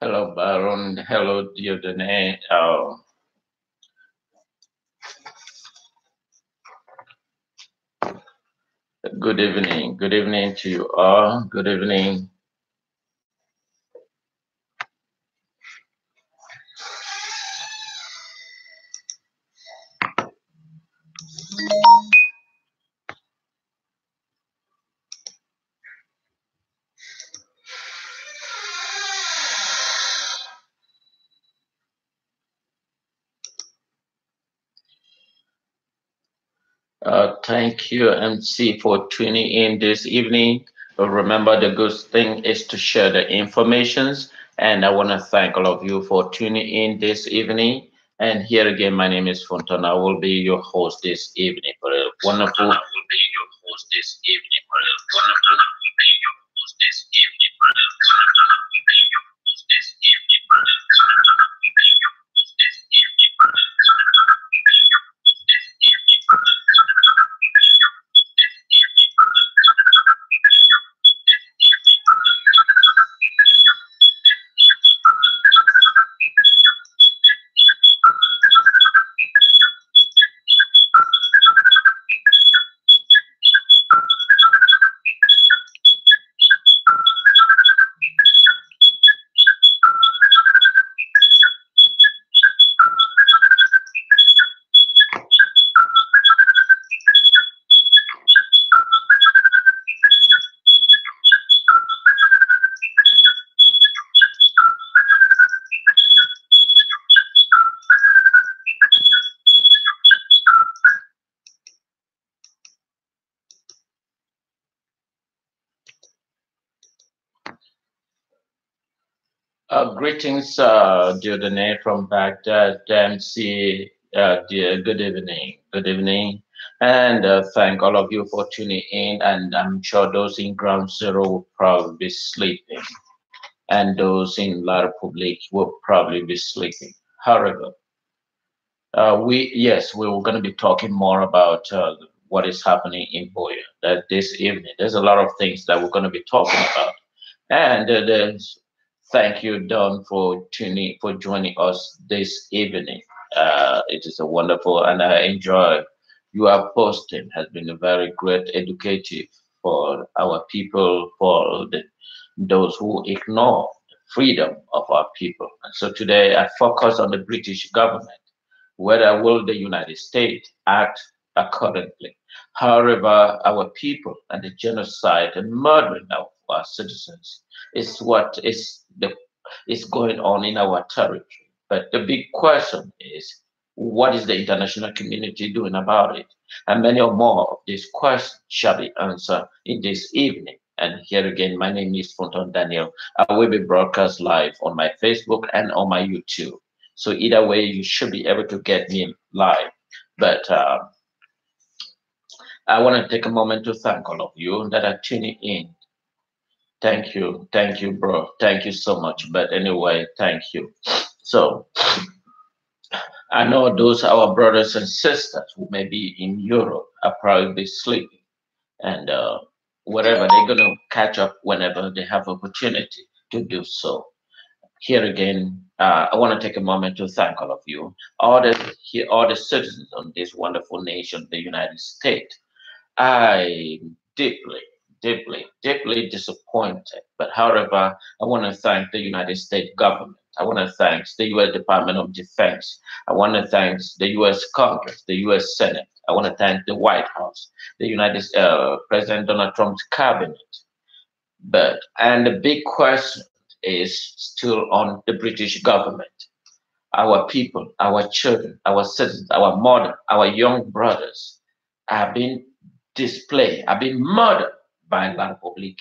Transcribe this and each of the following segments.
Hello, Baron. Hello, Diodene. Good evening. Good evening to you all. Good evening. Thank you, MC, for tuning in this evening. Remember, the good thing is to share the informations, and I want to thank all of you for tuning in this evening. And here again, my name is Fonton. I will be your host this evening for a wonderful. I will be your host this evening for a wonderful. I will be your host this evening for a wonderful. I will be your host this evening for a wonderful. I will be your host this evening for a wonderful. I will be your host this evening for a Greetings, Diodene from Baghdad, MC. Dear, good evening. Good evening. And thank all of you for tuning in. And I'm sure those in Ground Zero will probably be sleeping. And those in La Republique will probably be sleeping. However, yes, we were going to be talking more about what is happening in Boya that this evening. There's a lot of things that we're going to be talking about. And thank you, Don, for joining us this evening. It is a wonderful, and I enjoy your posting. Has been a very great educative for our people, for those who ignore the freedom of our people. And so today I focus on the British government. Whether will the United States act accordingly? However, our people and the genocide and murdering of our citizens is what is going on in our territory. But the big question is, what is the international community doing about it? And many or more of these questions shall be answered in this evening. And here again, my name is Fonton Daniel. I will be broadcast live on my Facebook and on my YouTube. So either way, you should be able to get me live. But I want to take a moment to thank all of you that are tuning in. Thank you, bro. Thank you so much. But anyway, thank you. So I know those our brothers and sisters who may be in Europe are probably sleeping, and whatever they're gonna catch up whenever they have opportunity to do so. Here again, I want to take a moment to thank all of you, all the citizens of this wonderful nation, the United States. I'm deeply disappointed. But however, I want to thank the United States government. I want to thank the U.S. Department of Defense. I want to thank the U.S. Congress, the U.S. Senate. I want to thank the White House, the United President Donald Trump's cabinet. And the big question is still on the British government. Our people, our children, our citizens, our mother, our young brothers are being displaced, are being murdered by La Republique.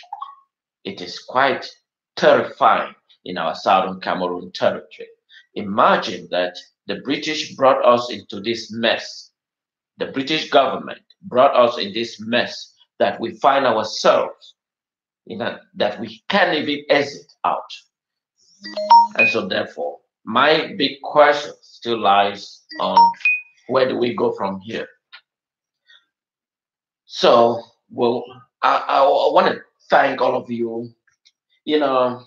It is quite terrifying in our Southern Cameroon territory. Imagine that the British brought us into this mess. The British government brought us in this mess that we find ourselves that we can't even exit out. And so therefore, my big question still lies on where do we go from here? So, well, I want to thank all of you. You know,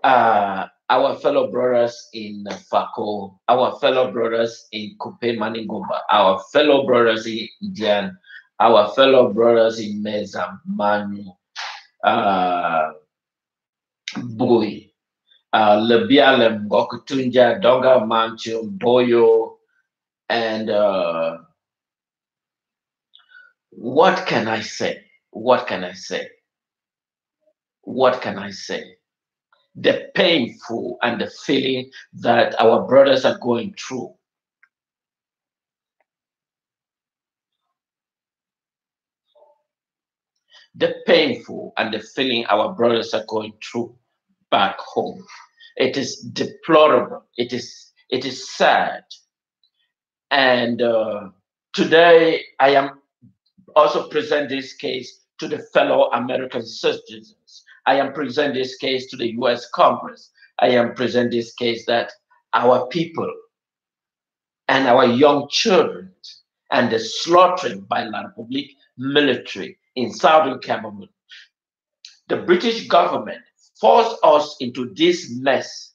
our fellow brothers in Fako, our fellow brothers in Kupe Maningumba, our fellow brothers in Indian, our fellow brothers in Meza, Manu, uh, Bui, Lebialem, Gokutunja, Donga, Manchu, Boyo, and what can I say? What can I say? What can I say? The painful and the feeling that our brothers are going through. The painful and the feeling our brothers are going through back home. It is deplorable. It is sad. And today I am also present this case to the fellow American citizens. I am present this case to the U.S. Congress. I am present this case that our people and our young children and the slaughtering by La Republique military in Southern Cameroon. The British government forced us into this mess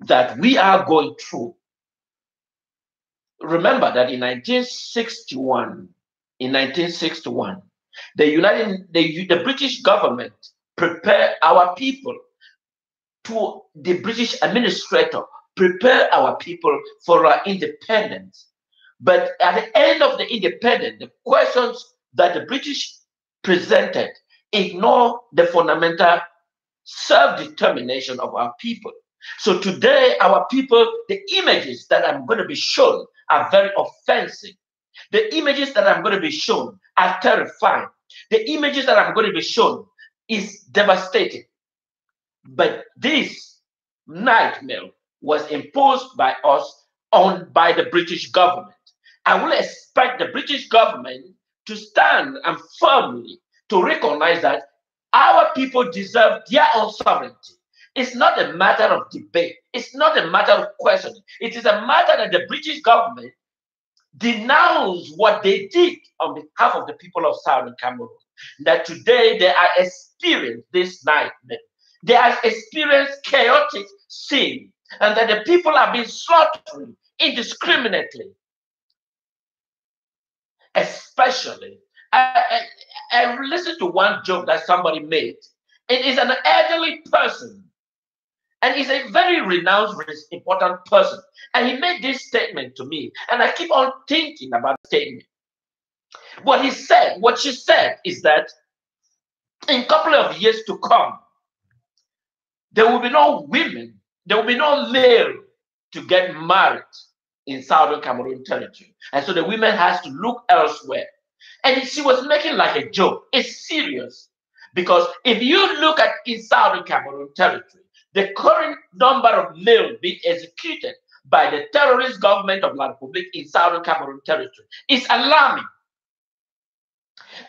that we are going through. Remember that in 1961, the British government prepared our people to the British administrator prepare our people for our independence. But at the end of the independence, the questions that the British presented ignore the fundamental self-determination of our people. So today, our people, the images that I'm going to be shown are very offensive. The images that I'm going to be shown are terrifying. The images that I'm going to be shown is devastating. But this nightmare was imposed by us by the British government. I will expect the British government to stand and firmly to recognize that our people deserve their own sovereignty. It's not a matter of debate. It's not a matter of questioning. It is a matter that the British government denounce what they did on behalf of the people of Southern Cameroon. That today they are experiencing this nightmare. They have experienced chaotic sin, and that the people are being slaughtered indiscriminately. Especially, I listened to one joke that somebody made. It is an elderly person, and he's a very renowned, important person. And he made this statement to me, and I keep on thinking about the statement. What she said is that in a couple of years to come, there will be no women, there will be no male to get married in Southern Cameroon territory. And so the women has to look elsewhere. And she was making like a joke. It's serious. Because if you look at in Southern Cameroon territory, the current number of males being executed by the terrorist government of La Republique in Southern Cameroon territory is alarming.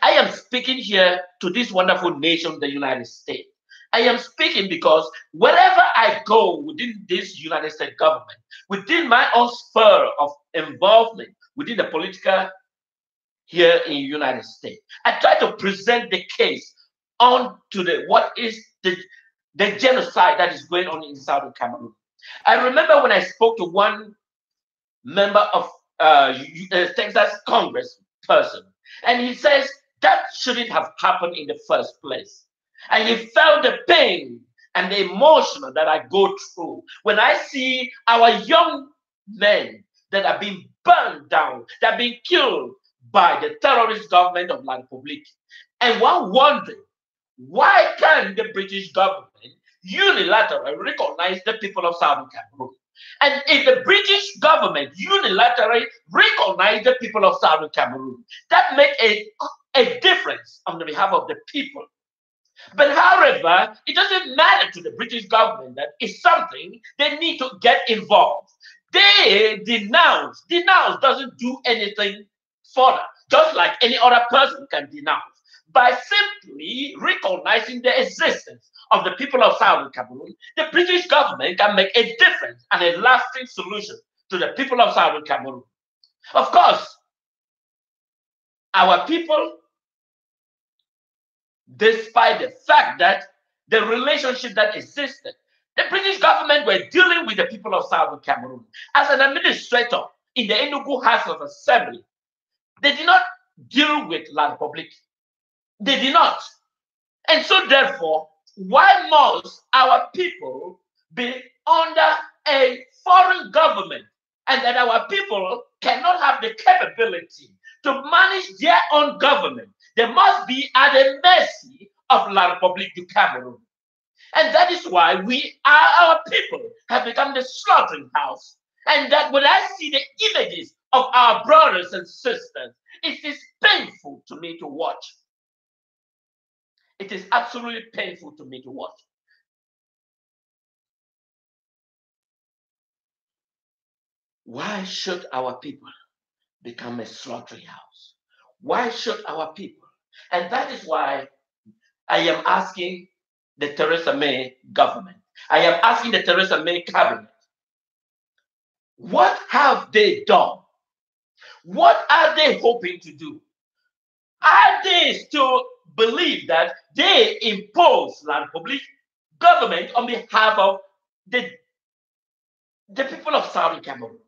I am speaking here to this wonderful nation, the United States. I am speaking because wherever I go within this United States government, within my own sphere of involvement within the political here in the United States, I try to present the case on to what is the genocide that is going on in Southern Cameroon. I remember when I spoke to one member of Texas Congress person, and he says that shouldn't have happened in the first place. And he felt the pain and the emotion that I go through when I see our young men that are being burned down, that are being killed by the terrorist government of La Republique. And one wondering, why can't the British government unilaterally recognize the people of Southern Cameroon? And if the British government unilaterally recognize the people of Southern Cameroon, that makes a difference on the behalf of the people. But however, it doesn't matter to the British government that it's something they need to get involved. They denounce. Denounce doesn't do anything further, just like any other person can denounce. By simply recognizing the existence of the people of Southern Cameroon, the British government can make a difference and a lasting solution to the people of Southern Cameroon. Of course, our people, despite the fact that the relationship that existed The British government were dealing with the people of Southern Cameroon. As an administrator in the Enugu House of Assembly, they did not deal with La Republic. They did not. And so therefore, why must our people be under a foreign government, and that our people cannot have the capability to manage their own government? They must be at the mercy of La Republique du Cameroon. And that is why our people have become the slaughtering house. And that when I see the images of our brothers and sisters, it is painful to me to watch. It is absolutely painful to me to watch. Why should our people become a slaughtering house? Why should our people? And that is why I am asking the Theresa May government. I am asking the Theresa May cabinet. What have they done? What are they hoping to do? Are they still believe that they impose La Republique government on behalf of the people of Southern Cameroon?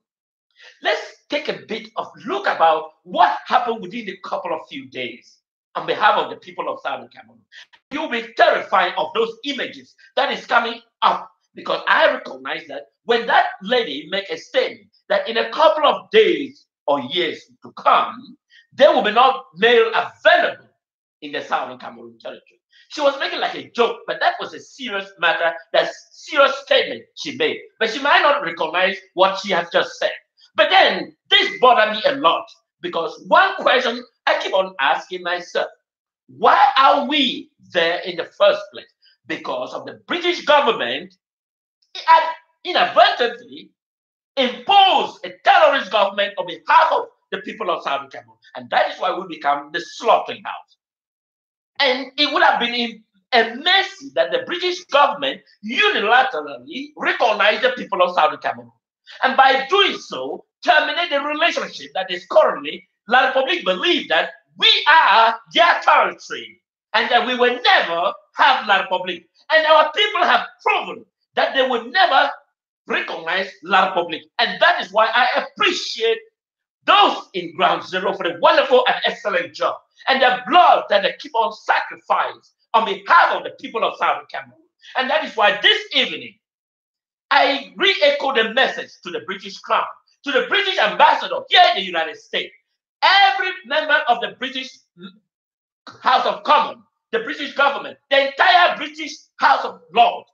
Let's take a bit of look about what happened within a couple of few days on behalf of the people of Southern Cameroon. You'll be terrified of those images that is coming up, because I recognize that when that lady make a statement that in a couple of days or years to come, there will be no mail available in the Southern Cameroon territory. She was making like a joke, but that was a serious matter, that serious statement she made. But she might not recognize what she has just said. But then this bothered me a lot, because one question I keep on asking myself, why are we there in the first place? Because of the British government had inadvertently imposed a terrorist government on behalf of the people of Southern Cameroon. And that is why we become the slaughtering house. And it would have been a mercy that the British government unilaterally recognized the people of Southern Cameroon. And by doing so, terminate the relationship that is currently, La Republique believe that we are their territory and that we will never have La Republique. And our people have proven that they will never recognize La Republique. And that is why I appreciate those in Ground Zero for the wonderful and excellent job and the blood that they keep on sacrificing on behalf of the people of Southern Cameroon. And that is why this evening, I re-echo the message to the British Crown, to the British ambassador here in the United States, every member of the British House of Commons, the British government, the entire British House of Lords,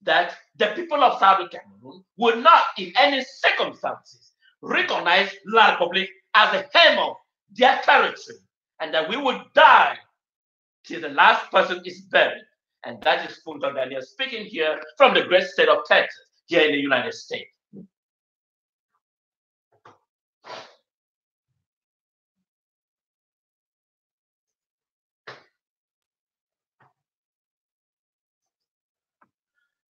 that the people of Southern Cameroon will not, in any circumstances, recognize La Republique as the hem of their territory, and that we will die till the last person is buried. And that is Funto Daniel speaking here from the great state of Texas, here in the United States.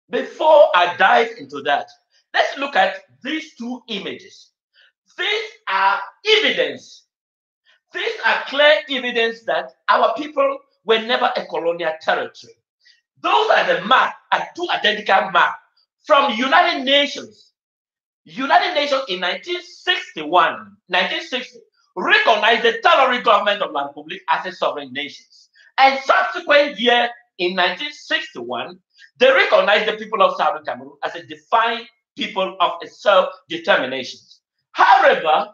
Before I dive into that, let's look at these two images. These are evidence. These are clear evidence that our people were never a colonial territory. Those are the mark, are two identical marks from United Nations. United Nations in 1960, recognized the terrorist government of La Republique as a sovereign nation. And subsequent year in 1961, they recognized the people of Southern Cameroon as a defined people of a self-determination. However,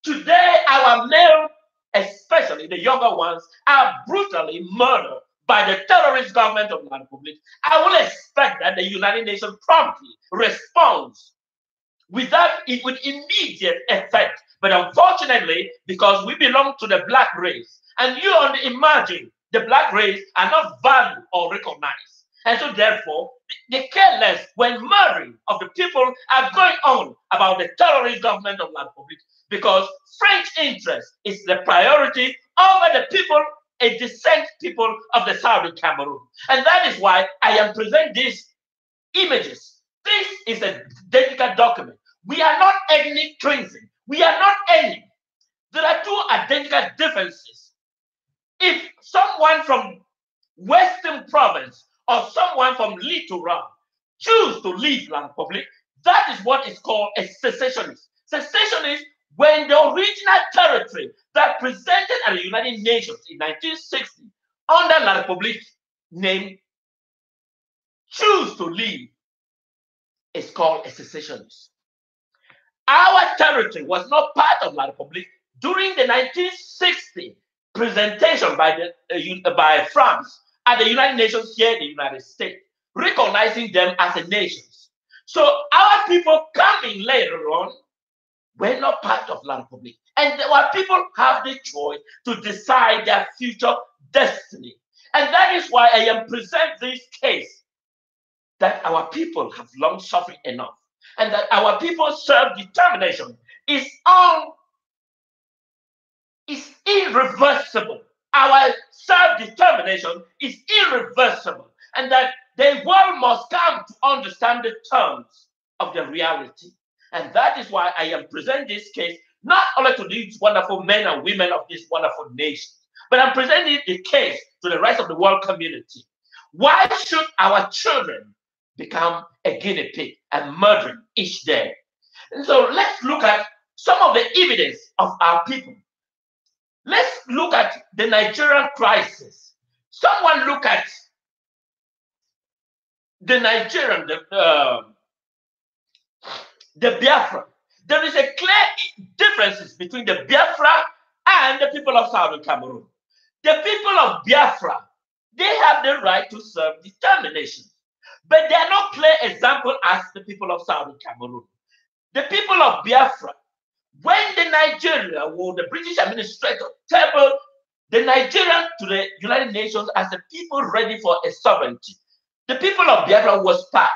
today our male, especially the younger ones, are brutally murdered by the terrorist government of La Republique. I will expect that the United Nations promptly responds with immediate effect. But unfortunately, because we belong to the black race, and you only imagine the black race are not valued or recognized. And so therefore, they care less when murdering of the people are going on about the terrorist government of La Republique, because French interest is the priority over the people, a descent people of the Southern Cameroon. And that is why I am presenting these images. This is a dedicated document. We are not ethnic cleansing. We are not ethnic. There are two identical differences. If someone from Western province or someone from Littoral choose to leave La Republic, that is what is called a secessionist. Secessionist, when the original territory that presented at the United Nations in 1960 under La Republic name choose to leave, is called a secessionist. Our territory was not part of La Republic during the 1960 presentation by France at the United Nations here in the United States, recognizing them as a nation. So our people coming later on were not part of La Republic. And our people have the choice to decide their future destiny. And that is why I am presenting this case that our people have long suffered enough. And that our people's self-determination is irreversible. Our self-determination is irreversible. And that the world must come to understand the terms of the reality. And that is why I am presenting this case, not only to these wonderful men and women of this wonderful nation, but I'm presenting the case to the rest of the world community. Why should our children become a guinea pig and murdering each day? And so let's look at some of the evidence of our people. Let's look at the Nigerian crisis. Someone look at the Nigerian, the Biafra. There is a clear differences between the Biafra and the people of Southern Cameroon. The people of Biafra, they have the right to self-determination, but they are not clear example as the people of Southern Cameroon. The people of Biafra, when the Nigeria or the British administrator tabled the Nigerian to the United Nations as a people ready for a sovereignty, the people of Biafra was part.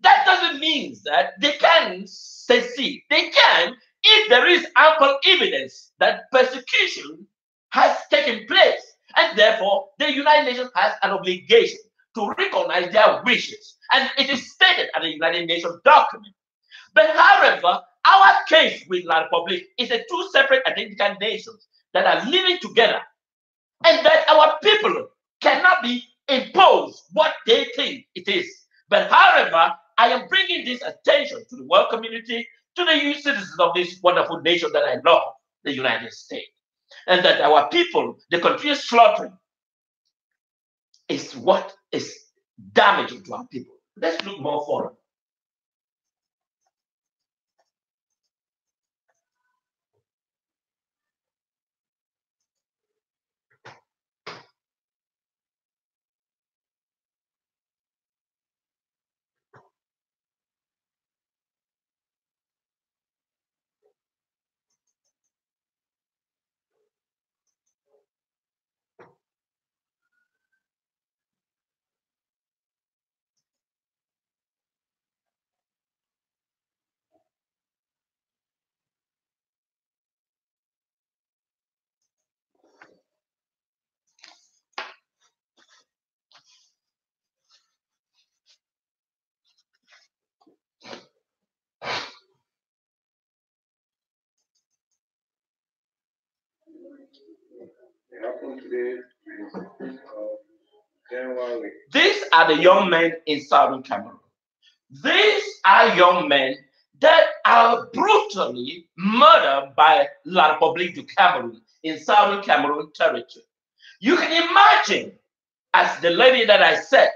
That doesn't mean that they can secede. They can if there is ample evidence that persecution has taken place. And therefore, the United Nations has an obligation to recognize their wishes. And it is stated at the United Nations document. But however, our case with La Republic is a two separate identical nations that are living together. And that our people cannot be imposed what they think it is. But however, I am bringing this attention to the world community, to the citizens of this wonderful nation that I love, the United States. And that our people, the continuous slaughtering, is what is damaging to our people. Let's look more forward. These are the young men in Southern Cameroon. These are young men that are brutally murdered by La Republique du Cameroon in Southern Cameroon territory. You can imagine, as the lady that I said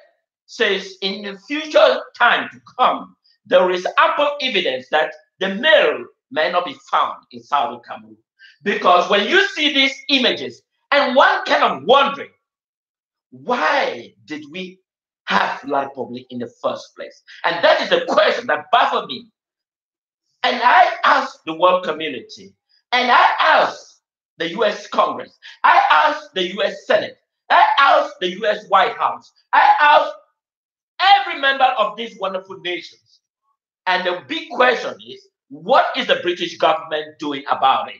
says, in the future time to come, there is ample evidence that the male may not be found in Southern Cameroon. Because when you see these images, and one kind of wondering, why did we have La Republique in the first place? And that is the question that baffled me. And I asked the world community, and I asked the US Congress, I asked the US Senate, I asked the US White House, I asked every member of these wonderful nations. And the big question is, what is the British government doing about it?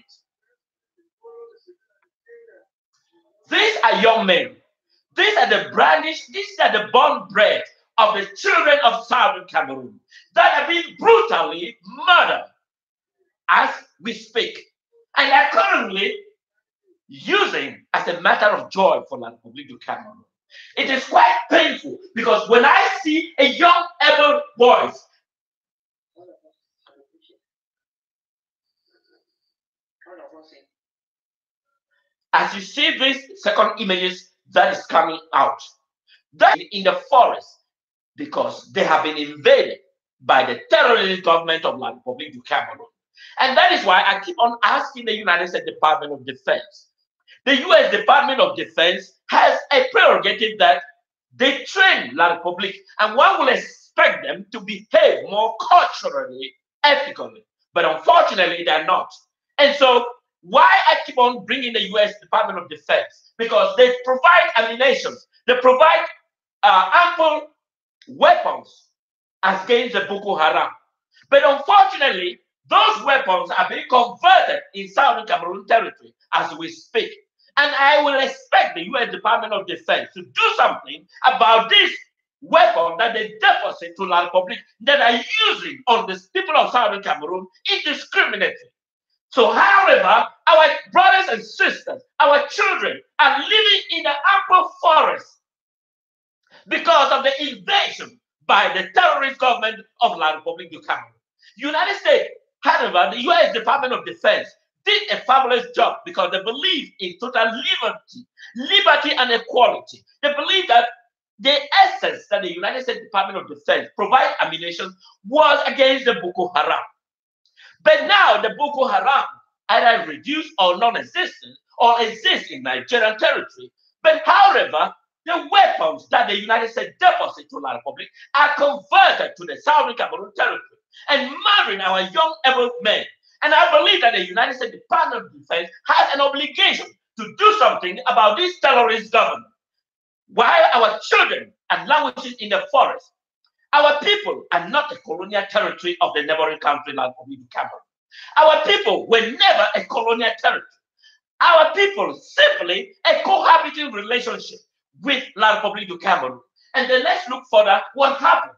These are young men. These are the brandish, these are the born bred of the children of Southern Cameroon that have been brutally murdered as we speak. And are currently using as a matter of joy for La Republique du Cameroon. It is quite painful because when I see a young able boys, as you see these second images that is coming out, that in the forest because they have been invaded by the terrorist government of La Republic du Cameroon. And that is why I keep on asking the United States Department of Defense. The U.S. Department of Defense has a prerogative that they train La Republic, and one will expect them to behave more culturally, ethically. But unfortunately, they're not. And so, why I keep on bringing the U.S. Department of Defense? Because they provide ammunition, they provide ample weapons against the Boko Haram. But unfortunately, those weapons are being converted in Southern Cameroon territory as we speak. And I will expect the U.S. Department of Defense to do something about this weapon that they deposit to La Republic that are using on the people of Southern Cameroon indiscriminately. So, however, our brothers and sisters, our children are living in the ample forest because of the invasion by the terrorist government of La Republic du Cameroon. United States, however, the U.S. Department of Defense did a fabulous job because they believe in total liberty and equality. They believe that the essence that the United States Department of Defense provide ammunition was against the Boko Haram. But now the Boko Haram either reduced or non-existent or exist in Nigerian territory. But however, the weapons that the United States deposit to La Republic are converted to the Southern Cameroon territory and murdering our young able men. And I believe that the United States Department of Defense has an obligation to do something about this terrorist government. While our children are languishing in the forest, our people are not a colonial territory of the neighboring country like Cameroon. Our people were never a colonial territory. Our people simply a cohabiting relationship with La Republic du Cameroon. And then let's look further what happened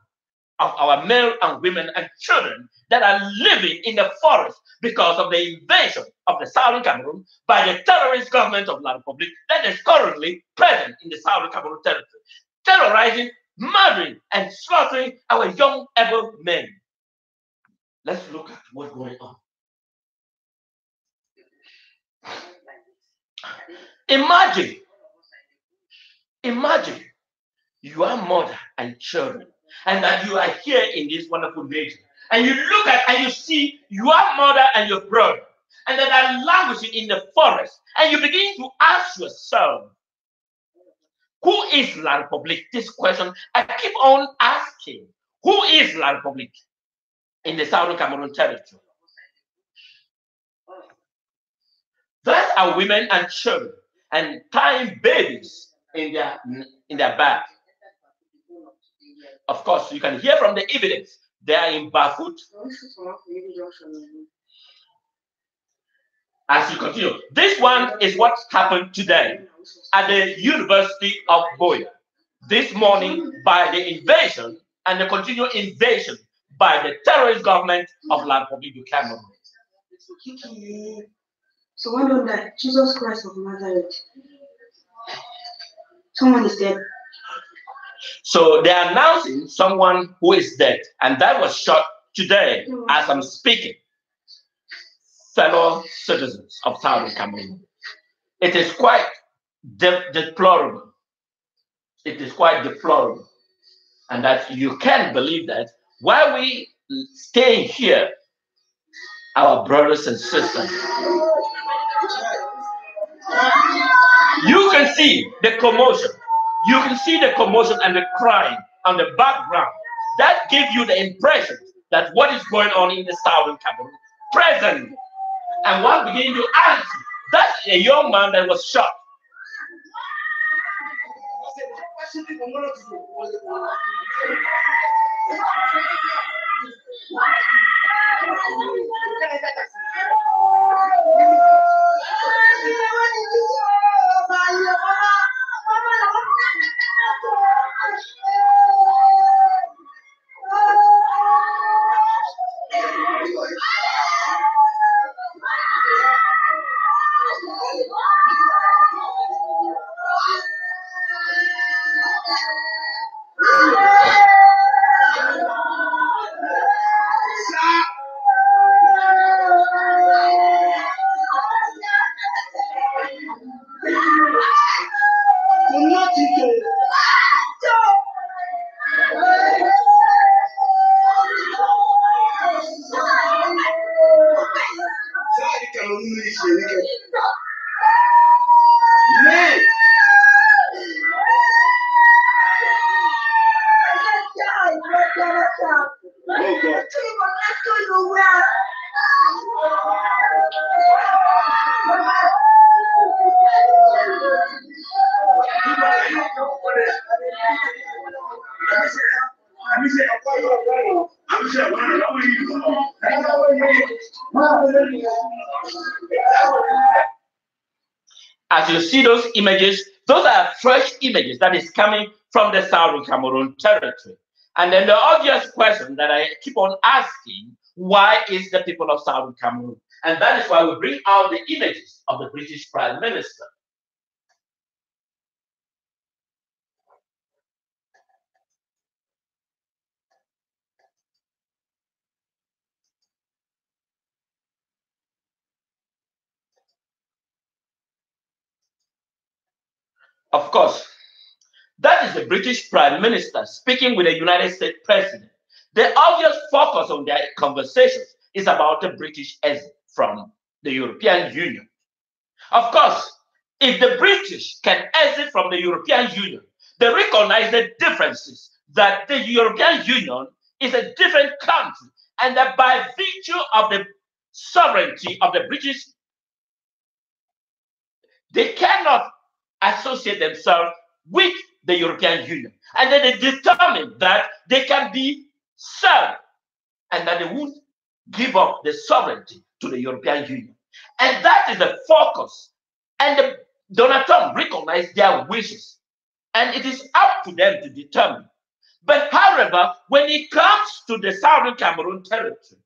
of our male and women and children that are living in the forest because of the invasion of the Southern Cameroon by the terrorist government of La Republic that is currently present in the Southern Cameroon territory, terrorizing, murdering, and slaughtering our young able men. Let's look at what's going on. Imagine you are mother and children, and that you are here in this wonderful nation, and you look at and you see your mother and your brother, and that are languishing in the forest, and you begin to ask yourself, who is La Republic? This question I keep on asking. Who is La Republic in the Southern Cameroon territory? That are women and children and tying babies in their back. Of course, you can hear from the evidence. They are in barefoot. As you continue, this one is what happened today at the University of Boya. This morning by the invasion and the continued invasion by the terrorist government of La Republic du Cameroon. So one on that, Jesus Christ of Nazareth. Someone is dead. So they're announcing someone who is dead, and that was shot today as I'm speaking. Fellow citizens of Southern Cameroon. It is quite deplorable. It is quite deplorable. And that you can't believe that while we stay here, our brothers and sisters, you can see the commotion. You can see the commotion and the crying on the background. That gives you the impression that what is going on in the Southern Cameroon presently. And one begin to ask, that's a young man that was shot. As you see those images, those are fresh images that is coming from the Southern Cameroon territory. And then the obvious question that I keep on asking, why is the people of Southern Cameroon? And that is why we bring out the images of the British Prime Minister. Of course, that is the British Prime Minister speaking with the United States President. The obvious focus on their conversations is about the British exit from the European Union. Of course, if the British can exit from the European Union, they recognize the differences, that the European Union is a different country, and that by virtue of the sovereignty of the British, they cannot associate themselves with the European Union. And then they determine that they can be served and that they won't give up the sovereignty to the European Union. And that is the focus. And Donald Trump recognized their wishes. And it is up to them to determine. But however, when it comes to the Southern Cameroon territory,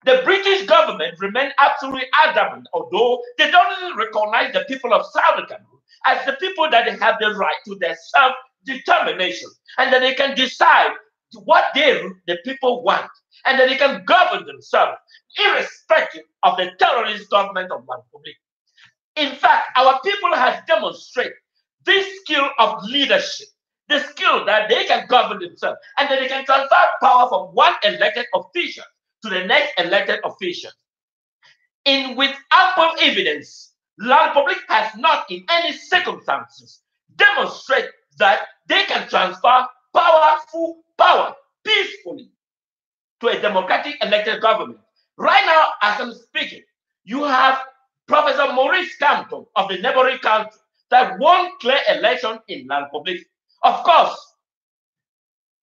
the British government remains absolutely adamant, although they don't recognize the people of Southern Cameroon as the people that they have the right to their self-determination, and that they can decide what the people want, and that they can govern themselves, irrespective of the terrorist government of the Republic. In fact, our people have demonstrated this skill of leadership, the skill that they can govern themselves, and that they can transfer power from one elected official to the next elected official. With ample evidence, La Republic has not in any circumstances demonstrated that they can transfer powerful power peacefully to a democratic elected government. Right now, as I'm speaking, you have Professor Maurice Kamto of the neighboring country that won clear election in La Republic. Of course,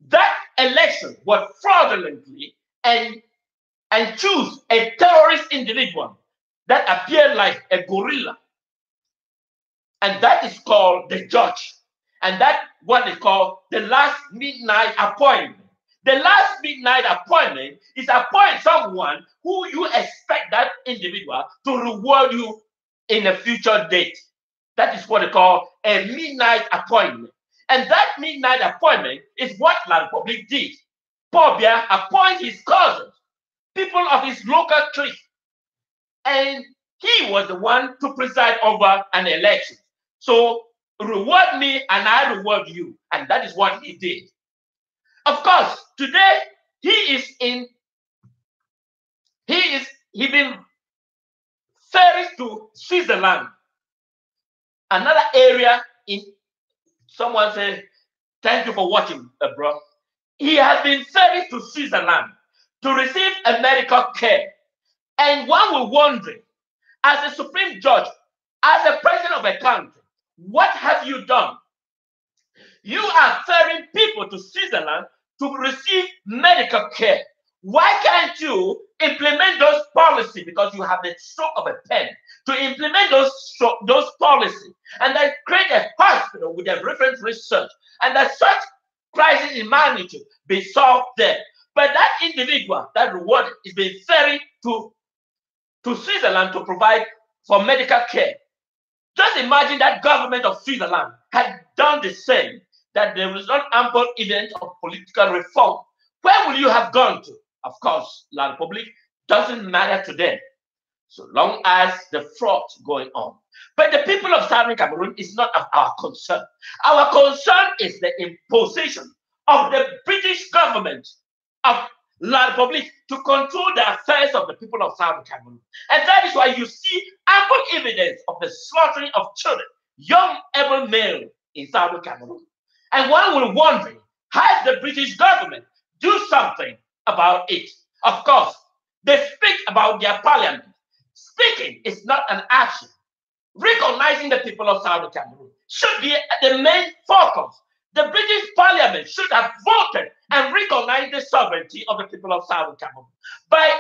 that election was fraudulently and choose a terrorist individual that appeared like a gorilla. And that is called the judge. And that's what is called the last midnight appointment. The last midnight appointment is appoint someone who you expect that individual to reward you in a future date. That is what they call a midnight appointment. And that midnight appointment is what La Republic did. Paul Biya appointed his cousins, people of his local clique, and he was the one to preside over an election. So reward me and I reward you. And that is what he did. Of course, today he been ferried to Switzerland. Another area in, someone said, thank you for watching, bro. He has been ferried to Switzerland to receive a medical care. And one will wonder, as a supreme judge, as a president of a country, what have you done? You are ferrying people to Switzerland to receive medical care. Why can't you implement those policies? Because you have the stroke of a pen to implement those policies and then create a hospital with a reference research, and that such crisis in magnitude be solved there. But that individual, that reward, is being ferried to Switzerland to provide for medical care. Just imagine that government of Switzerland had done the same, that there was not ample evidence of political reform. Where will you have gone to? Of course, La Republic doesn't matter to them, so long as the fraud going on. But the people of Southern Cameroon is not of our concern. Our concern is the imposition of the British government of La Republic to control the affairs of the people of Southern Cameroon. And that is why you see ample evidence of the slaughtering of children, young able male in Southern Cameroon. And one will wonder, has the British government do something about it? Of course, they speak about their parliament. Speaking is not an action. Recognizing the people of Southern Cameroon should be the main focus. The British Parliament should have voted and recognized the sovereignty of the people of Southern Cameroon. By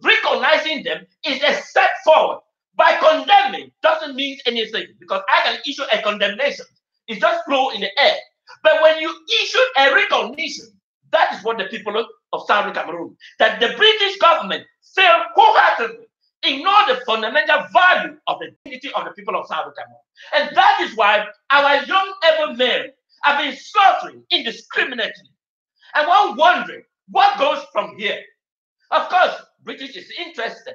recognizing them is a step forward. By condemning doesn't mean anything, because I can issue a condemnation. It just flow in the air. But when you issue a recognition, that is what the people of Southern Cameroon, that the British government failed wholeheartedly, ignore the fundamental value of the dignity of the people of Southern Cameroon. And that is why our young able men have been slaughtering indiscriminately. And one wondering, what goes from here? Of course, British is interested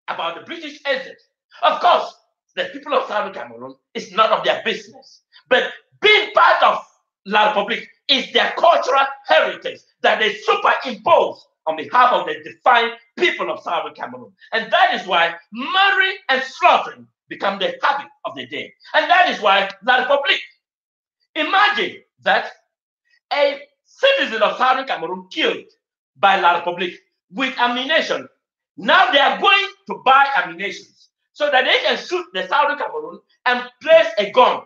about the British exit. Of course, the people of Southern Cameroon is none of their business. But being part of La Republique is their cultural heritage that they superimpose on behalf of the defined people of Southern Cameroon. And that is why murdering and slaughtering become the habit of the day. And that is why La Republique. Imagine that a citizen of Southern Cameroon killed by La Republique with ammunition. Now they are going to buy ammunition so that they can shoot the Southern Cameroon and place a gun,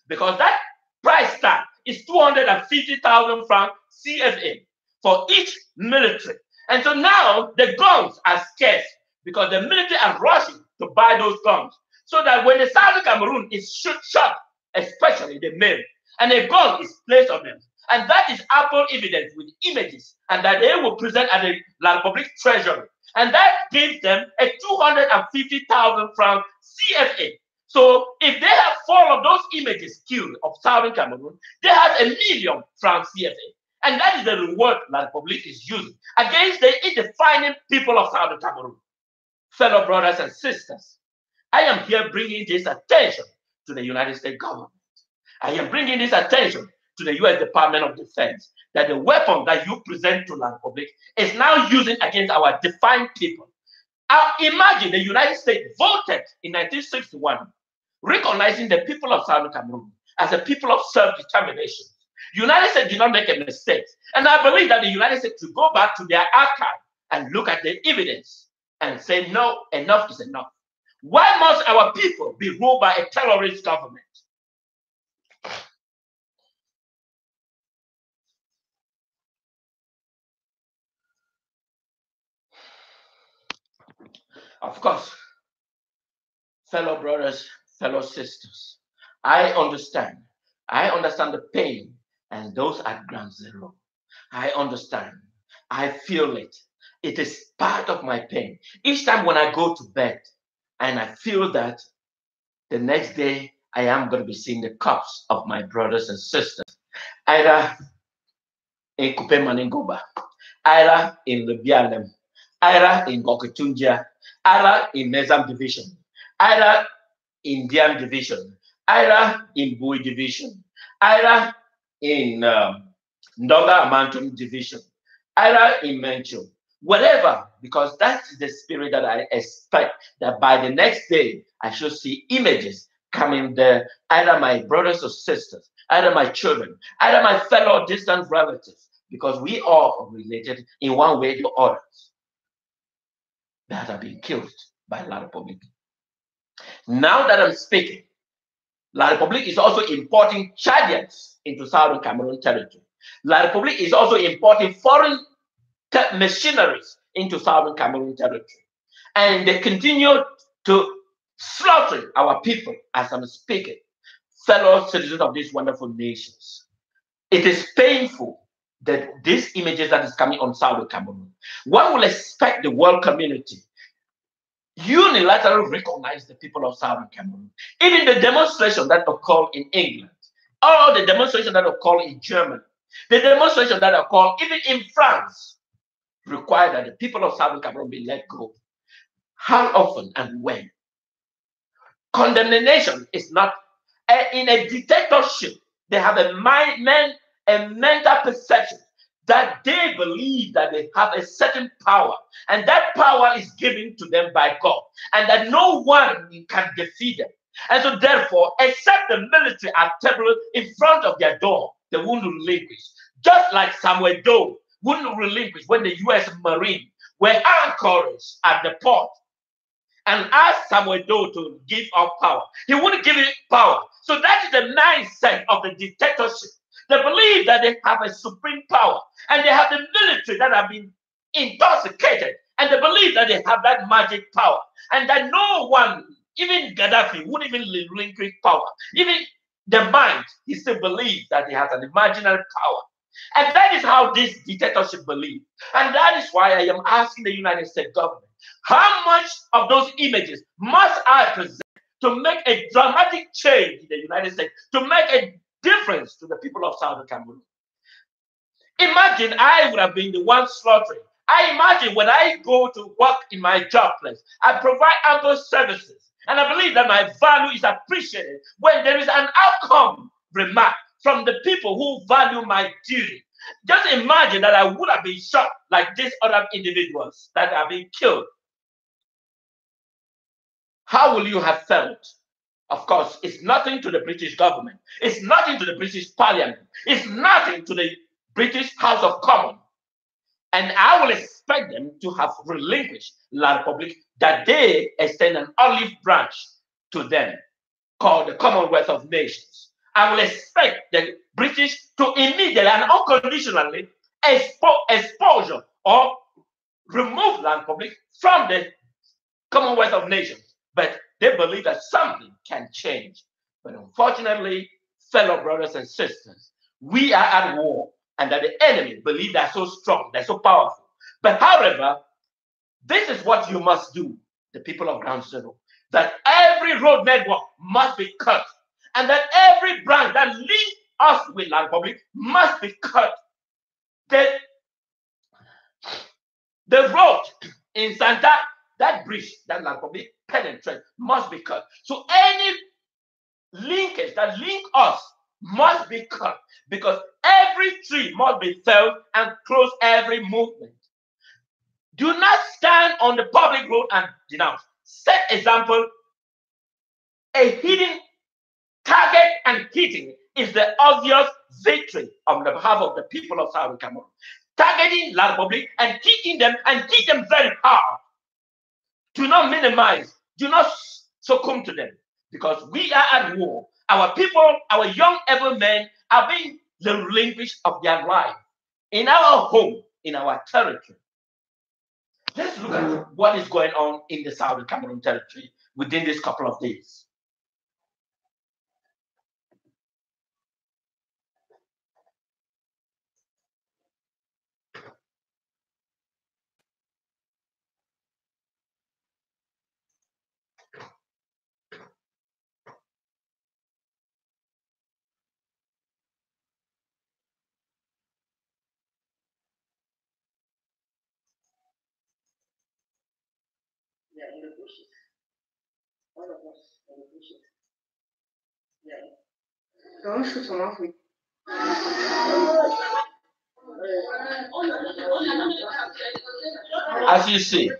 because that price tag is 250,000 francs CFA for each military. And so now the guns are scarce because the military are rushing to buy those guns, so that when the Southern Cameroon is shot, especially the male, and a gun is placed on them, and that is ample evidence with images, and that they will present at the La Republique Treasury, and that gives them a 250,000 franc CFA. So if they have 4 of those images killed of Southern Cameroon, they have 1 million franc CFA. And that is the reward La Republique is using against the indefining people of Southern Cameroon. Fellow brothers and sisters, I am here bringing this attention to the United States government. I am bringing this attention to the U.S. Department of Defense, that the weapon that you present to La Republique is now using against our defined people. Imagine the United States voted in 1961, recognizing the people of Southern Cameroon as a people of self-determination. United States did not make a mistake. And I believe that the United States should go back to their archive and look at the evidence and say, no, enough is enough. Why must our people be ruled by a terrorist government? Of course, fellow brothers, fellow sisters, I understand the pain, and those at ground zero. I understand. I feel it. It is part of my pain. Each time when I go to bed and I feel that the next day I am going to be seeing the corpse of my brothers and sisters, either in Kupe Maningoba, either in Lubialem, either in Goketunja, either in Mezam Division, either in Diam Division, either in Bui Division, either in Ndoga Amantum Division, either in Mencho, whatever, because that's the spirit that I expect, that by the next day I should see images coming there, either my brothers or sisters, either my children, either my fellow distant relatives, because we are related in one way or other, that have been killed by La Republique. Now that I'm speaking, La Republique is also importing Chadians into Southern Cameroon territory. La Republique is also importing foreign machineries into Southern Cameroon territory. And they continue to slaughter our people as I'm speaking, fellow citizens of these wonderful nations. It is painful that these images that is coming on Southern Cameroon, one will expect the world community unilaterally recognize the people of Southern Cameroon. Even the demonstration that occurred in England, or the demonstration that occurred in Germany, the demonstration that occurred even in France, require that the people of Southern Cameroon be let go. How often and when? Condemnation is not in a dictatorship. They have a mental perception that they believe that they have a certain power, and that power is given to them by God, and that no one can defeat them. And so therefore, except the military are table in front of their door, they won't relinquish. Just like Samuel Doe wouldn't relinquish when the U.S. Marine were anchored at the port and asked Samuel Doe to give up power. He wouldn't give it power. So that is the mindset of the dictatorship. They believe that they have a supreme power, and they have the military that have been intoxicated, and they believe that they have that magic power, and that no one, even Gaddafi, would even relinquish power. Even the mind, he still believes that he has an imaginary power. And that is how this dictatorship believes. And that is why I am asking the United States government, how much of those images must I present to make a dramatic change in the United States, to make a difference to the people of Southern Cameroon? Imagine I would have been the one slaughtering. I imagine when I go to work in my job place, I provide ample services, and I believe that my value is appreciated when there is an outcome remark from the people who value my duty. Just imagine that I would have been shot like these other individuals that have been killed. How will you have felt? Of course, it's nothing to the British government. It's nothing to the British Parliament. It's nothing to the British House of Commons. And I will expect them to have relinquished La Republique, that they extend an olive branch to them called the Commonwealth of Nations. I will expect the British to immediately and unconditionally exposure or remove La Republique from the Commonwealth of Nations. But they believe that something can change. But unfortunately, fellow brothers and sisters, we are at war, and that the enemy believe they're so strong, they're so powerful. But however, this is what you must do, the people of Ground Zero, that every road network must be cut, and that every branch that links us with La Republique must be cut. The road in Santa, that bridge that La Republique penetrates, must be cut. So any linkage that link us must be cut, because every tree must be felled and close every movement. Do not stand on the public road and denounce. Set example. A hidden target and hitting is the obvious victory on the behalf of the people of Southern Cameroon. Targeting La Republique and hitting them, and hit them very hard. Do not minimize. Do not succumb to them, because we are at war. Our people, our young able men, are being relinquished of their life in our home, in our territory. Let's look at what is going on in the Southern Cameroon territory within this couple of days. Yeah, in the bushes. All of us in the bushes. Yeah. Don't shoot them off me. As you see,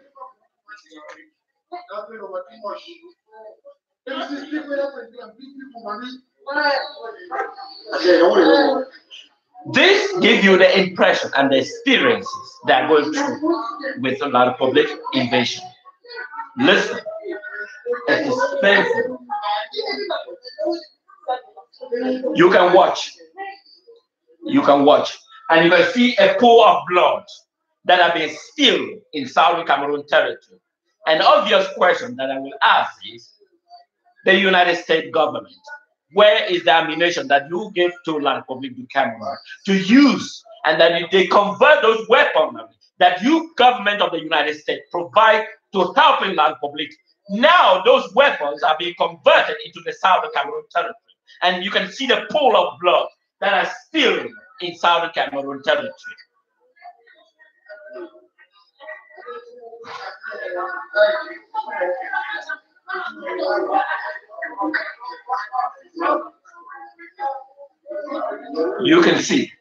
this gives you the impression and the experiences that are going through with the La Republique invasion. Listen, it is painful. You can watch. You can watch. And you can see a pool of blood that have been spilled in Southern Cameroon territory. An obvious question that I will ask is, the United States government, where is the ammunition that you gave to La Republique du Cameroon to use, and that they convert those weapons that you, government of the United States, provide to help in La Republique? Now those weapons are being converted into the Southern Cameroon territory. And you can see the pool of blood that are spilled in Southern Cameroon territory. You can see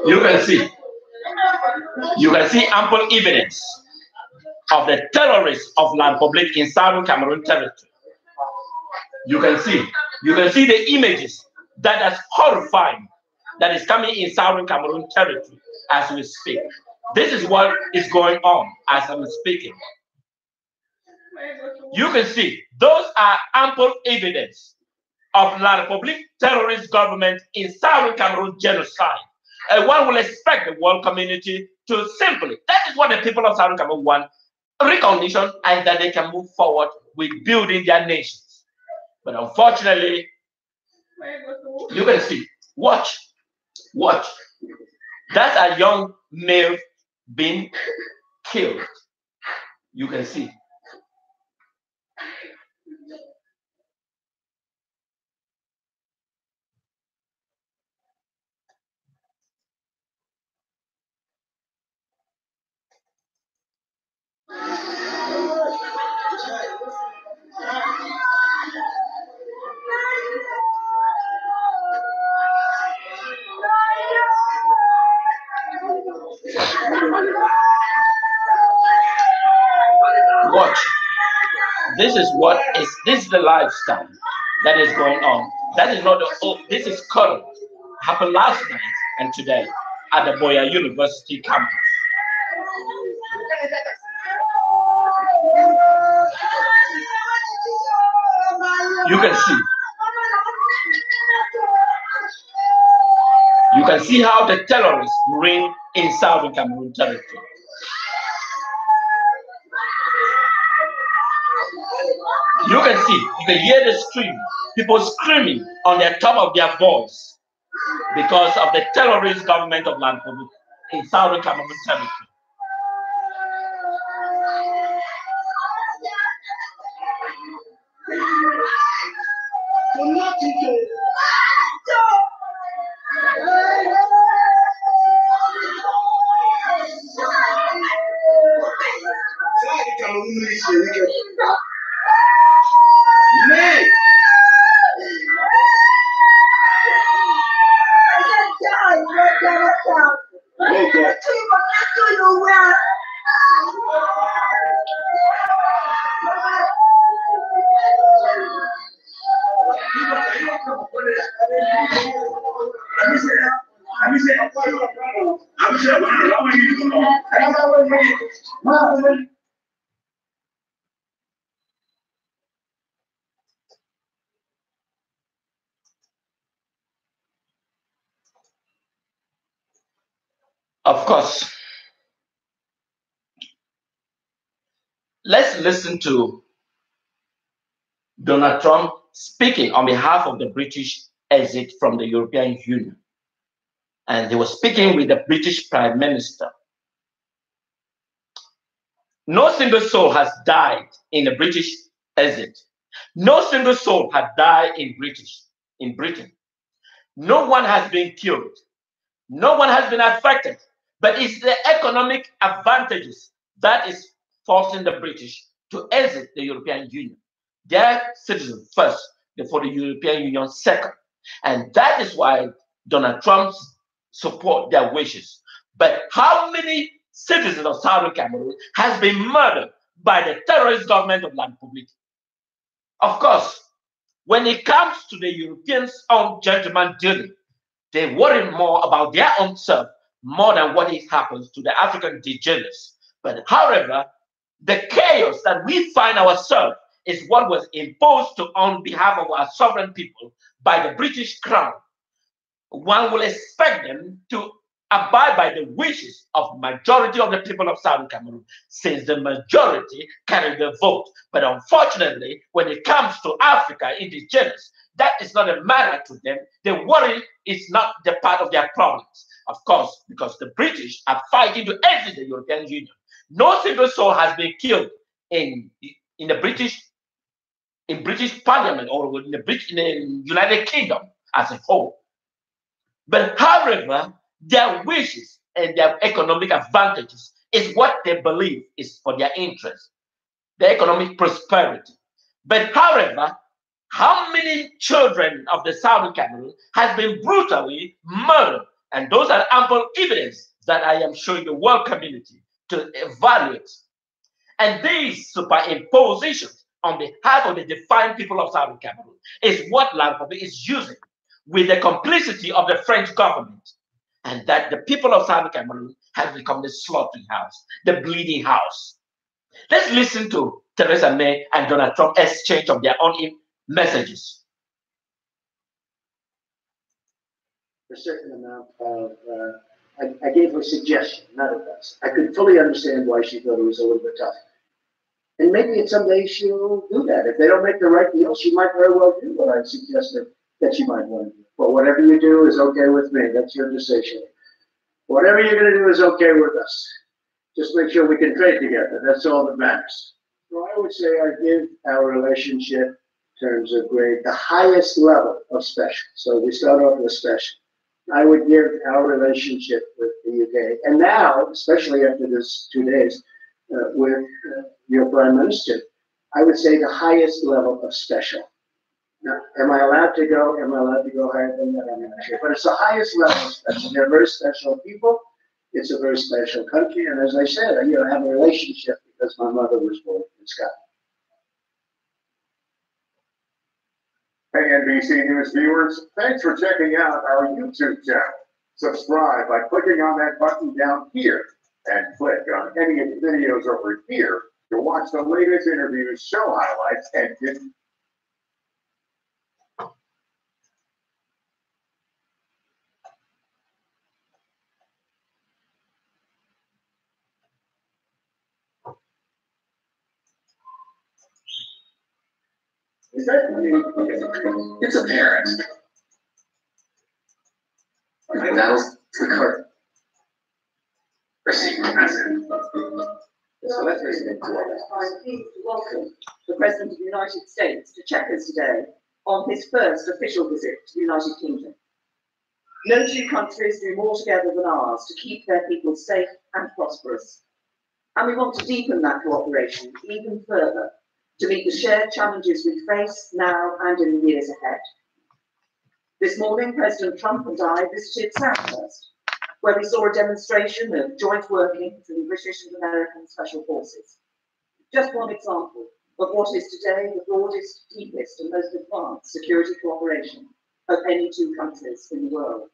You can see. You can see ample evidence of the terrorists of Land Public in Southern Cameroon territory. You can see the images that is horrifying that is coming in Southern Cameroon territory as we speak. This is what is going on as I'm speaking. You can see those are ample evidence of La Republic terrorist government in Southern Cameroon genocide. And one will expect the world community to simply, that is what the people of Southern Cameroon want, recognition, and that they can move forward with building their nations. But unfortunately, you can see, watch. That's a young male being killed. You can see. Watch. This is the lifestyle that is going on. That is not this is current. Happened last night and today at the Boya University campus. You can see how the terrorists reign in Southern Cameroon territory. You can hear the scream, people screaming on the top of their voice because of the terrorist government of Land Public in Southern Cameroon territory. Of course, let's listen to Donald Trump speaking on behalf of the British exit from the European Union. And he was speaking with the British Prime Minister. No single soul has died in the British exit. No single soul has died in Britain. No one has been killed. No one has been affected. But it's the economic advantages that is forcing the British to exit the European Union. Their citizens first, before the European Union second. And that is why Donald Trump support their wishes. But how many citizens of Southern Cameroon has been murdered by the terrorist government of Land Public? Of course, when it comes to the Europeans' own gentleman dealing, they worry more about their own self more than what happens to the African degenerates. But however, the chaos that we find ourselves is what was imposed on behalf of our sovereign people by the British Crown. One will expect them to abide by the wishes of majority of the people of Southern Cameroon, since the majority carry the vote. But unfortunately, when it comes to Africa indigenous, that is not a matter to them. The worry is not the part of their problems. Of course, because the British are fighting to exit the European Union. No single soul has been killed in the British Parliament or in the United Kingdom as a whole. But however, their wishes and their economic advantages is what they believe is for their interest. The economic prosperity. But however, how many children of the Southern Cameroon has been brutally murdered? And those are ample evidence that I am showing the world community to evaluate. And these superimpositions on behalf of the defined people of Southern Cameroon is what La Republic is using with the complicity of the French government. And that the people of Southern Cameroon have become the slaughtering house, the bleeding house. Let's listen to Theresa May and Donald Trump exchange of their own messages. A certain amount of, I gave her a suggestion, not advice. I could fully understand why she thought it was a little bit tough. And maybe someday she'll do that. If they don't make the right deal, she might very well do what I suggested that she might want to do. But whatever you do is okay with me. That's your decision. Whatever you're going to do is okay with us. Just make sure we can trade together. That's all that matters. So I would say I give our relationship, in terms of grade, the highest level of special. So we start off with special. I would give our relationship with the UK, and now, especially after this 2 days, with your Prime Minister, I would say the highest level of special. Now, am I allowed to go? Am I allowed to go higher than that? I'm not sure. But it's the highest level of special. They're very special people. It's a very special country. And as I said, I have a relationship because my mother was born in Scotland. Hey, NBC News viewers, thanks for checking out our YouTube channel. Subscribe by clicking on that button down here and click on any of the videos over here to watch the latest interviews, show highlights, and get Is that it's apparent. And that'll the card. Receive message. So let's listen to it. I'm pleased to welcome the President of the United States to Chequers today on his first official visit to the United Kingdom. No two countries do more together than ours to keep their people safe and prosperous. And we want to deepen that cooperation even further to meet the shared challenges we face now and in the years ahead. This morning, President Trump and I visited Sandhurst, where we saw a demonstration of joint working between British and American special forces. Just one example of what is today the broadest, deepest, and most advanced security cooperation of any two countries in the world.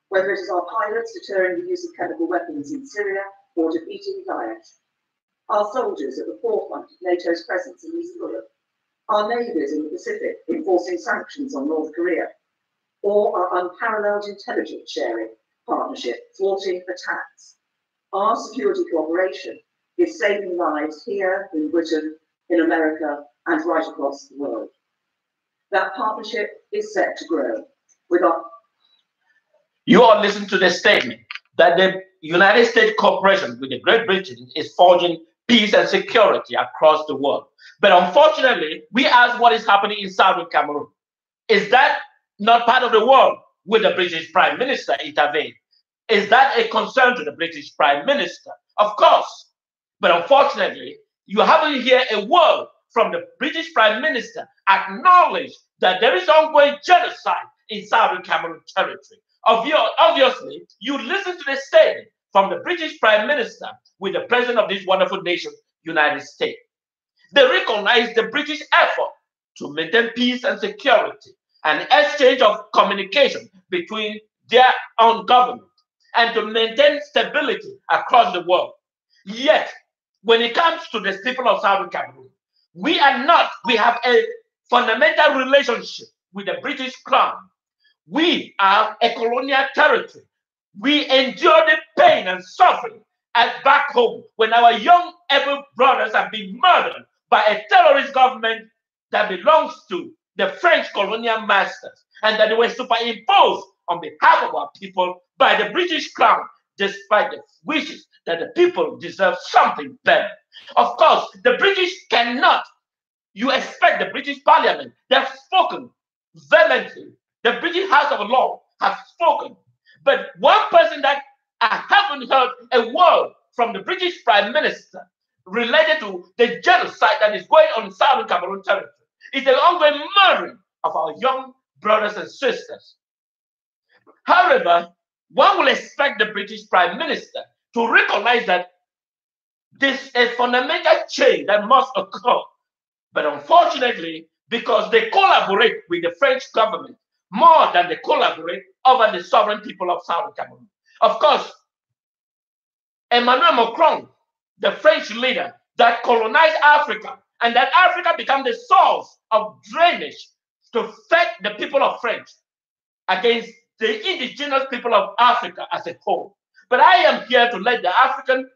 Whether it is our pilots deterring the use of chemical weapons in Syria or defeating Daesh, our soldiers at the forefront of NATO's presence in East Europe, our neighbours in the Pacific enforcing sanctions on North Korea, or our unparalleled intelligence sharing partnership thwarting attacks. Our security cooperation is saving lives here in Britain, in America, and right across the world. That partnership is set to grow with our... You all listen to the statement that the United States cooperation with the Great Britain is forging peace and security across the world. But unfortunately, we ask what is happening in Southern Cameroon. Is that not part of the world? Will the British Prime Minister intervene? Is that a concern to the British Prime Minister? Of course. But unfortunately, you haven't heard a word from the British Prime Minister acknowledge that there is ongoing genocide in Southern Cameroon territory. Obviously, you listen to the statement from the British Prime Minister with the President of this wonderful nation, United States. They recognize the British effort to maintain peace and security and exchange of communication between their own government and to maintain stability across the world. Yet, when it comes to the people of Southern Cameroon, we have a fundamental relationship with the British Crown. We are a colonial territory. We endure the pain and suffering at back home when our young able brothers have been murdered by a terrorist government that belongs to the French colonial masters, and that they were superimposed on behalf of our people by the British Crown, despite the wishes that the people deserve something better. Of course, the British cannot. You expect the British Parliament, they have spoken vehemently. The British House of Law has spoken. But one person that I haven't heard a word from the British Prime Minister, related to the genocide that is going on in Southern Cameroon territory. It's the ongoing murdering of our young brothers and sisters. However, one will expect the British Prime Minister to recognize that this is a fundamental change that must occur. But unfortunately, because they collaborate with the French government more than they collaborate over the sovereign people of Southern Cameroon. Of course, Emmanuel Macron, the French leader that colonized Africa, and that Africa became the source of drainage to feed the people of France against the indigenous people of Africa as a whole. But I am here to let the African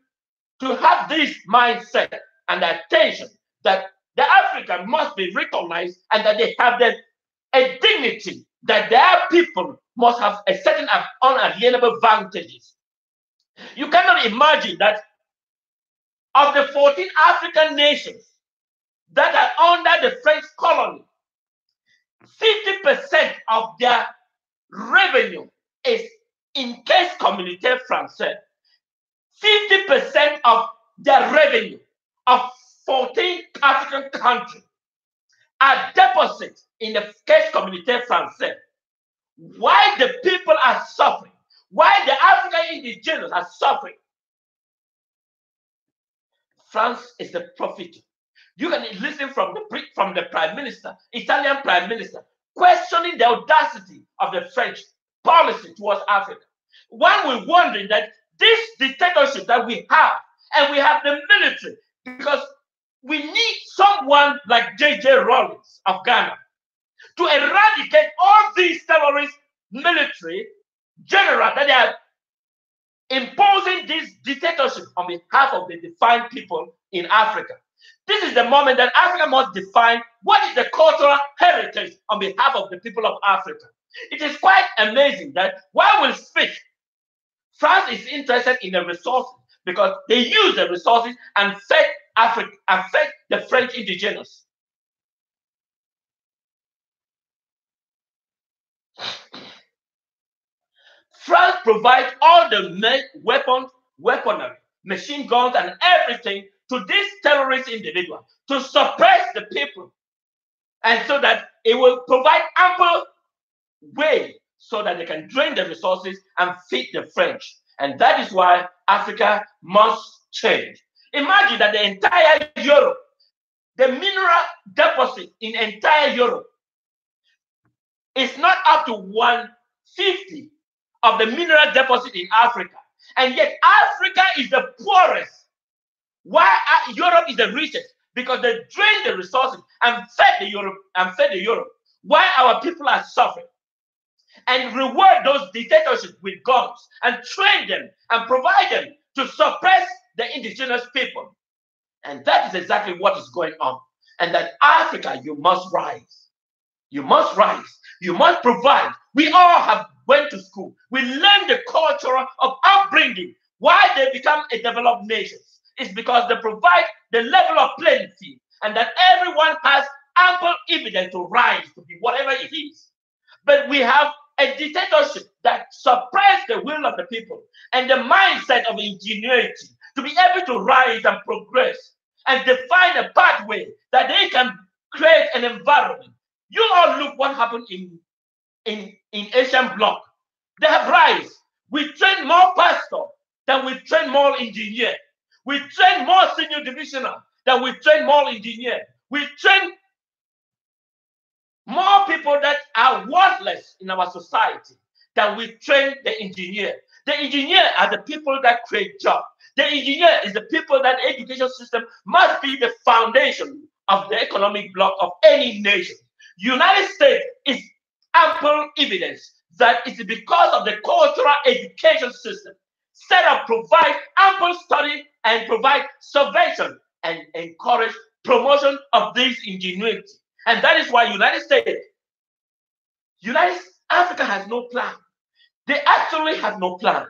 to have this mindset and attention that the African must be recognized and that they have a dignity, that their people must have a certain unalienable advantages. You cannot imagine that of the 14 African nations that are under the French colony, 50% of their revenue is in caisse communautaire française. 50% of their revenue of 14 African countries are deposited in the caisse communautaire française. Why the people are suffering? Why the African indigenous are suffering? France is the profit. You can listen from the Prime Minister, Italian Prime Minister, questioning the audacity of the French policy towards Africa. One will wonder that this dictatorship that we have, and we have the military, because we need someone like J.J. Rawlings of Ghana to eradicate all these terrorist military generals that they are imposing this dictatorship on behalf of the defined people in Africa. This is the moment that Africa must define what is the cultural heritage on behalf of the people of Africa. It is quite amazing that while we speak, France is interested in the resources because they use the resources and fed Africa and fed the French indigenous. France provides all the weaponry, machine guns, and everything to this terrorist individual to suppress the people, and so that it will provide ample way so that they can drain the resources and feed the French. And that is why Africa must change. Imagine that the entire Europe, the mineral deposit in entire Europe is not up to 1/50 of the mineral deposit in Africa. And yet Africa is the poorest. Why Europe is the richest? Because they drain the resources and fed the Europe. Why our people are suffering? And reward those dictatorships with guns and train them and provide them to suppress the indigenous people. And that is exactly what is going on. And that Africa, you must rise. You must rise. You must provide. We all have went to school. We learn the culture of upbringing. Why they become a developed nation? It's because they provide the level of playing field and that everyone has ample evidence to rise to be whatever it is. But we have a dictatorship that suppresses the will of the people and the mindset of ingenuity to be able to rise and progress and define a pathway that they can create an environment. You all look what happened in Asian bloc. They have rise. We train more pastors than we train more engineers. We train more senior divisional than we train more engineers. We train more people that are worthless in our society than we train the engineer. The engineer are the people that create jobs. The engineer is the people that the education system must be the foundation of the economic bloc of any nation. United States is ample evidence that it's because of the cultural education system set up, provide ample study and provide subvention and encourage promotion of this ingenuity. And that is why Africa has no plan. They actually have no plan.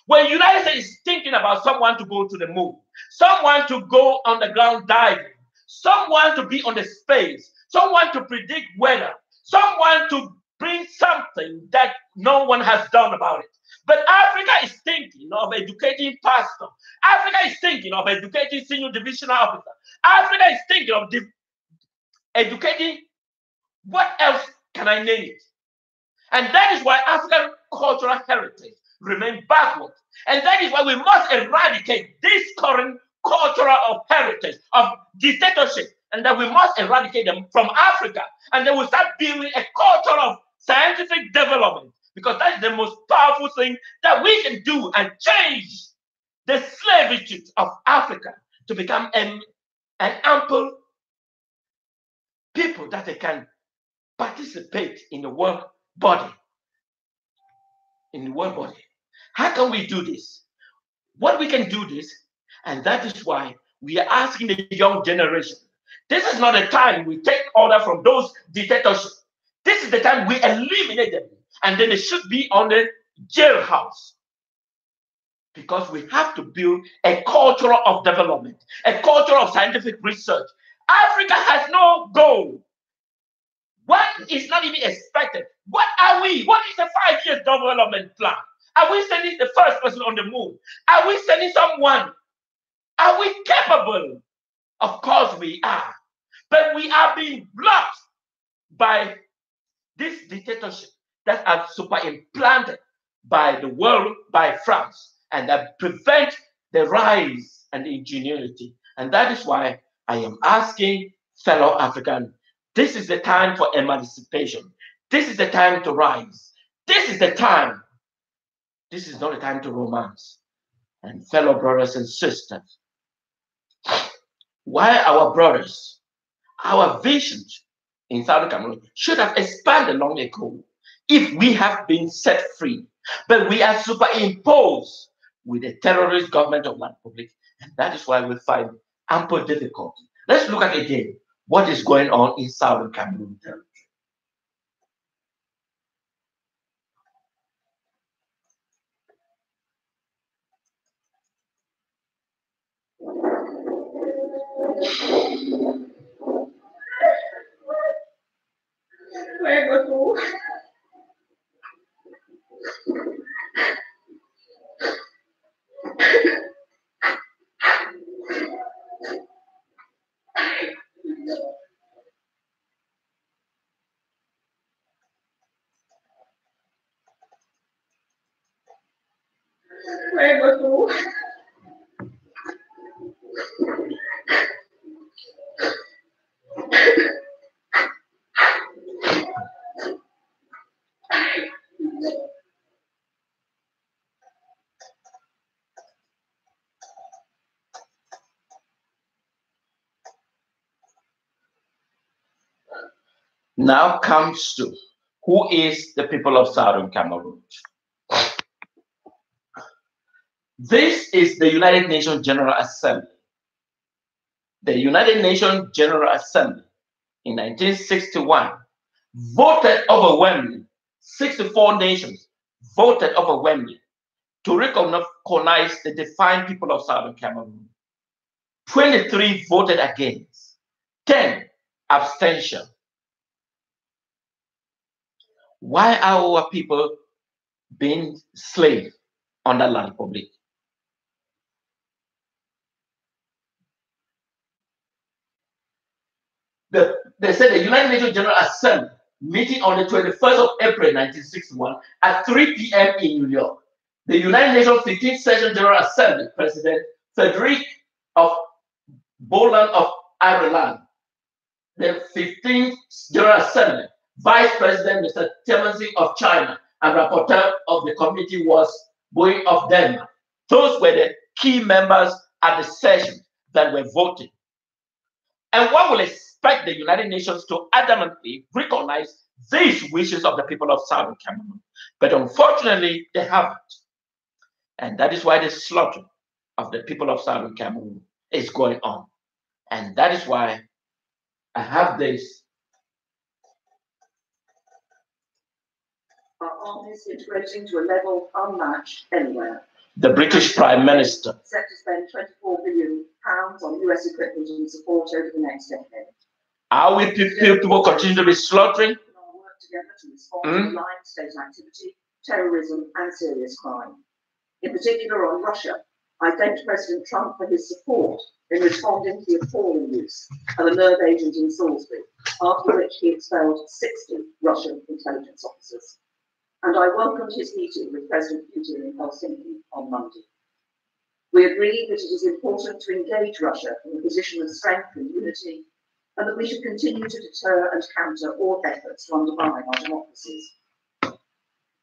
When United States is thinking about someone to go to the moon, someone to go underground diving, someone to be on the space, someone to predict weather, someone to bring something that no one has done about it. But Africa is thinking of educating pastors. Africa is thinking of educating senior divisional officers. Africa is thinking of educating, what else can I name it? And that is why African cultural heritage remains backward. And that is why we must eradicate this current cultural heritage of dictatorship, and that we must eradicate them from Africa. And then we start building a culture of scientific development, because that's the most powerful thing that we can do and change the slavery of Africa to become an ample people that they can participate in the world body. In the world body. How can we do this? What we can do this, and that is why we are asking the young generation. This is not a time we take order from those dictatorships. This is the time we eliminate them, and then they should be on the jailhouse. Because we have to build a culture of development, a culture of scientific research. Africa has no goal. What is not even expected? What are we? What is the 5-year development plan? Are we sending the first person on the moon? Are we sending someone? Are we capable? Of course we are. But we are being blocked by this dictatorship that are superimplanted by the world, by France, and that prevent the rise and the ingenuity. And that is why I am asking fellow Africans, this is the time for emancipation. This is the time to rise. This is the time. This is not a time to romance. And fellow brothers and sisters, why our brothers, our visions in Southern Cameroon should have expanded long ago if we have been set free. But we are superimposed with the terrorist government of the Republic. And that is why we find ample difficulty. Let's look at again what is going on in Southern Cameroon territory. Now comes to who is the people of Southern Cameroon. This is the United Nations General Assembly. The United Nations General Assembly in 1961 voted overwhelmingly, 64 nations voted overwhelmingly to recognize the defined people of Southern Cameroon. 23 voted against, 10 abstention. Why are our people being slaves under the Republic? They said the United Nations General Assembly meeting on the 21st of April 1961 at 3 p.m. in New York. The United Nations 15th Session General Assembly President Frederick of Boland of Ireland. The 15th General Assembly Vice President Mr. Timothy of China, and rapporteur of the committee was Boeing of Denmark. Those were the key members at the session that were voting. And one will expect the United Nations to adamantly recognize these wishes of the people of Southern Cameroon. But unfortunately, they haven't. And that is why the slaughter of the people of Southern Cameroon is going on. And that is why I have this. Our armies integrating to a level unmatched anywhere. The British Prime Minister set to spend £24 billion on US equipment and support over the next decade. Are we people continue to be slaughtering? Work together to respond to aligned state activity, terrorism and serious crime. In particular on Russia, I thanked President Trump for his support in responding to the appalling use of a nerve agent in Salisbury, after which he expelled 60 Russian intelligence officers. And I welcomed his meeting with President Putin in Helsinki on Monday. We agreed that it is important to engage Russia from a position of strength and unity, and that we should continue to deter and counter all efforts to undermine our democracies.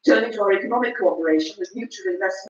Turning to our economic cooperation with mutual investment